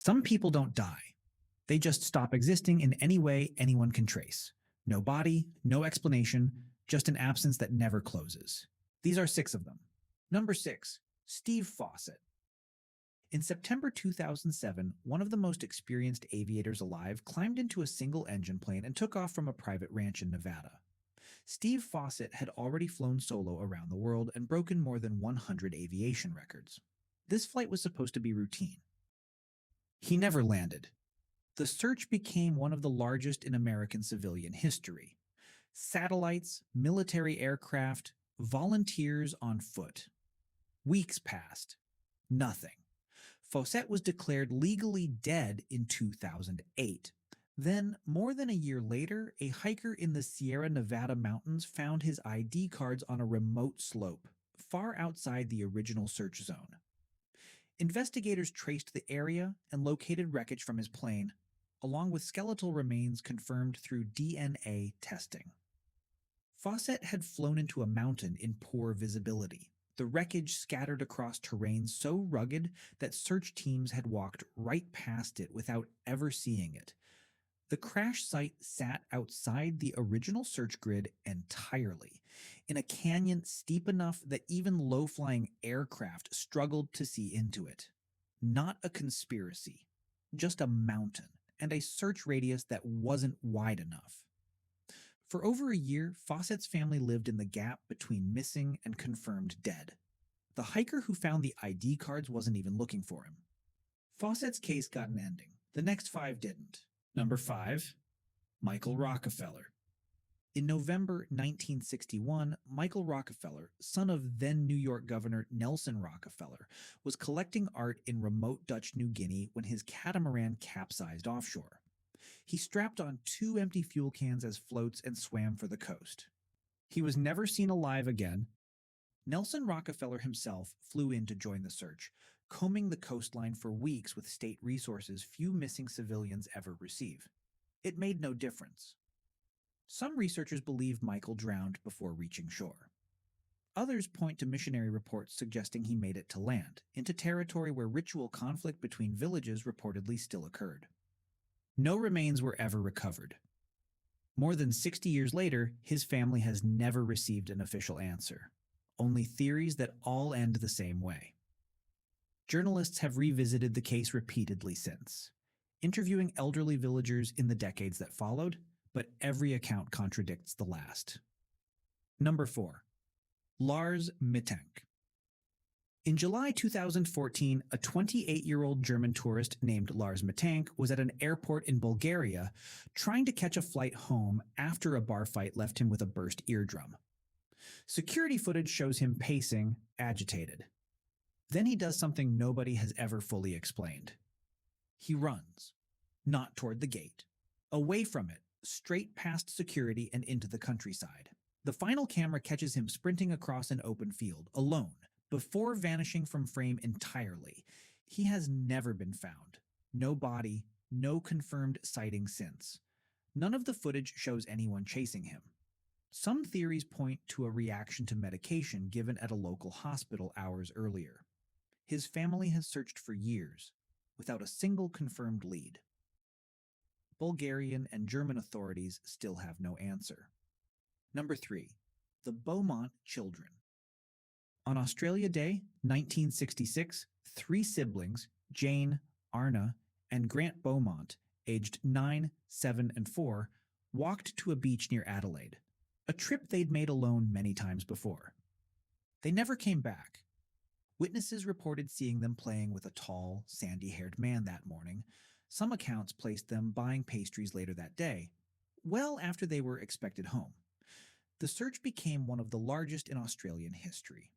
Some people don't die. They just stop existing in any way anyone can trace. No body, no explanation, just an absence that never closes. These are six of them. Number six, Steve Fawcett. In September 2007, one of the most experienced aviators alive climbed into a single-engine plane and took off from a private ranch in Nevada. Steve Fawcett had already flown solo around the world and broken more than 100 aviation records. This flight was supposed to be routine. He never landed. The search became one of the largest in American civilian history. Satellites, military aircraft, volunteers on foot. Weeks passed. Nothing. Fawcett was declared legally dead in 2008. Then, more than a year later, a hiker in the Sierra Nevada mountains found his ID cards on a remote slope, far outside the original search zone. Investigators traced the area and located wreckage from his plane, along with skeletal remains confirmed through DNA testing. Fawcett had flown into a mountain in poor visibility, the wreckage scattered across terrain so rugged that search teams had walked right past it without ever seeing it. The crash site sat outside the original search grid entirely, in a canyon steep enough that even low-flying aircraft struggled to see into it. Not a conspiracy, just a mountain, and a search radius that wasn't wide enough. For over a year, Fawcett's family lived in the gap between missing and confirmed dead. The hiker who found the ID cards wasn't even looking for him. Fawcett's case got an ending. The next five didn't. Number 5, Michael Rockefeller. In November 1961, Michael Rockefeller, son of then New York Governor Nelson Rockefeller, was collecting art in remote Dutch New Guinea when his catamaran capsized offshore. He strapped on 2 empty fuel cans as floats and swam for the coast. He was never seen alive again. Nelson Rockefeller himself flew in to join the search, combing the coastline for weeks with state resources few missing civilians ever receive. It made no difference. Some researchers believe Michael drowned before reaching shore. Others point to missionary reports suggesting he made it to land, into territory where ritual conflict between villages reportedly still occurred. No remains were ever recovered. More than 60 years later, his family has never received an official answer. Only theories that all end the same way. Journalists have revisited the case repeatedly since, interviewing elderly villagers in the decades that followed, but every account contradicts the last. Number 4, Lars Mittank. In July 2014, a 28-year-old German tourist named Lars Mittank was at an airport in Bulgaria trying to catch a flight home after a bar fight left him with a burst eardrum. Security footage shows him pacing, agitated. Then he does something nobody has ever fully explained. He runs, not toward the gate, away from it, straight past security and into the countryside. The final camera catches him sprinting across an open field, alone, before vanishing from frame entirely. He has never been found. No body, no confirmed sighting since. None of the footage shows anyone chasing him. Some theories point to a reaction to medication given at a local hospital hours earlier. His family has searched for years, without a single confirmed lead. Bulgarian and German authorities still have no answer. Number 3, the Beaumont children. On Australia Day, 1966, 3 siblings, Jane, Arna, and Grant Beaumont, aged 9, 7, and 4, walked to a beach near Adelaide, a trip they'd made alone many times before. They never came back. Witnesses reported seeing them playing with a tall, sandy-haired man that morning. Some accounts placed them buying pastries later that day, well after they were expected home. The search became one of the largest in Australian history.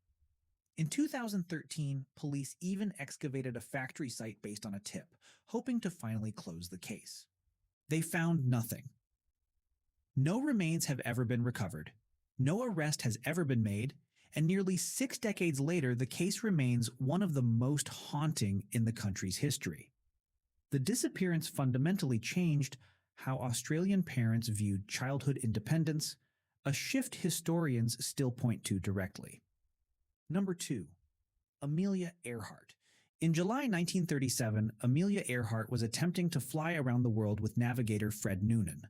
In 2013, police even excavated a factory site based on a tip, hoping to finally close the case. They found nothing. No remains have ever been recovered, no arrest has ever been made, and nearly 6 decades later, the case remains one of the most haunting in the country's history. The disappearance fundamentally changed how Australian parents viewed childhood independence, a shift historians still point to directly. Number 2, Amelia Earhart. In July 1937, Amelia Earhart was attempting to fly around the world with navigator Fred Noonan.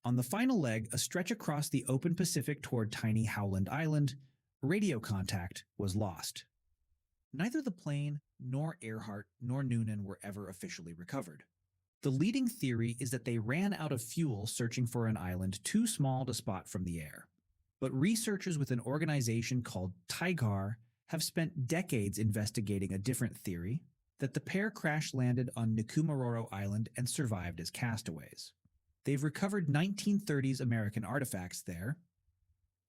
On the final leg, a stretch across the open Pacific toward tiny Howland Island, radio contact was lost. Neither the plane nor Earhart nor Noonan were ever officially recovered. The leading theory is that they ran out of fuel searching for an island too small to spot from the air. But researchers with an organization called TIGAR have spent decades investigating a different theory, that the pair crash-landed on Nikumaroro Island and survived as castaways. They've recovered 1930s American artifacts there,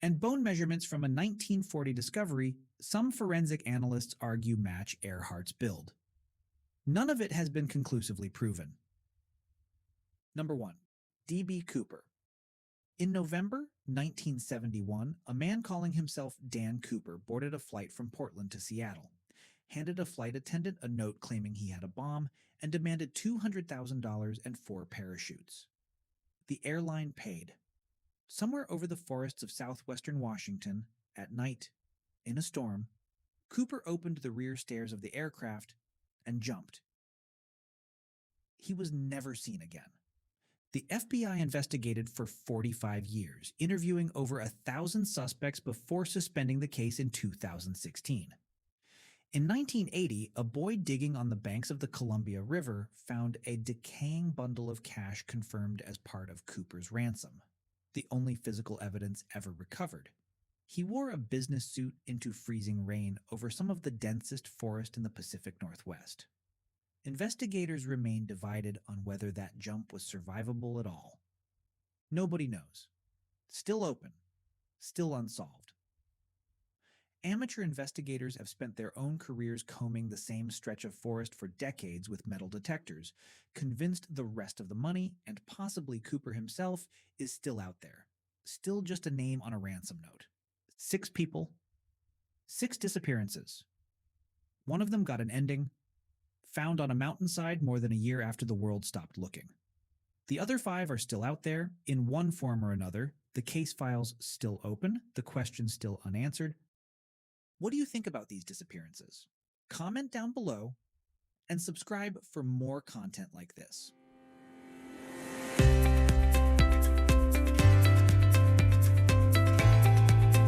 and bone measurements from a 1940 discovery some forensic analysts argue match Earhart's build. None of it has been conclusively proven. Number 1. D.B. Cooper. In November 1971, a man calling himself Dan Cooper boarded a flight from Portland to Seattle, handed a flight attendant a note claiming he had a bomb, and demanded $200,000 and 4 parachutes. The airline paid. Somewhere over the forests of southwestern Washington, at night, in a storm, Cooper opened the rear stairs of the aircraft and jumped. He was never seen again. The FBI investigated for 45 years, interviewing over 1,000 suspects before suspending the case in 2016. In 1980, a boy digging on the banks of the Columbia River found a decaying bundle of cash confirmed as part of Cooper's ransom, the only physical evidence ever recovered. He wore a business suit into freezing rain over some of the densest forest in the Pacific Northwest. Investigators remain divided on whether that jump was survivable at all. Nobody knows. Still open. Still unsolved. Amateur investigators have spent their own careers combing the same stretch of forest for decades with metal detectors, convinced the rest of the money, and possibly Cooper himself, is still out there. Still just a name on a ransom note. 6 people, 6 disappearances. One of them got an ending, found on a mountainside more than a year after the world stopped looking. The other 5 are still out there, in one form or another, the case files still open, the questions still unanswered. What do you think about these disappearances? Comment down below and subscribe for more content like this.